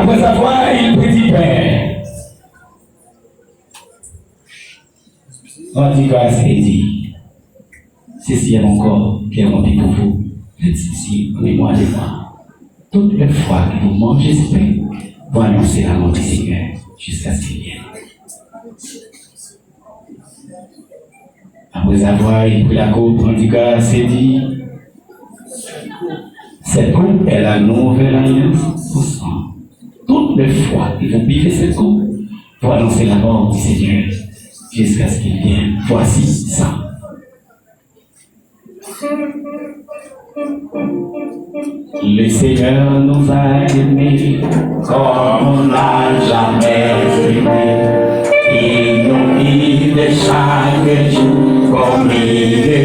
Après avoir il petit père, on dit grâce et dit, ceci est mon corps qui est rempli pour vous. Faites ceci en mémoire de moi. Toutes les fois que vous mangez ce pain, vous annoncez la mort du Seigneur jusqu'à ce qu'il vienne. Après avoir pris la coupe, on dit grâce et dit, cette coupe est la nouvelle alliance au sang. Toutes les fois que vous buvez cette coupe, vous annoncez la mort du Seigneur jusqu'à ce qu'il vienne. Voici ça. Le Seigneur nous a aimés comme on n'a jamais aimé. Il nous guide chaque jour comme il est.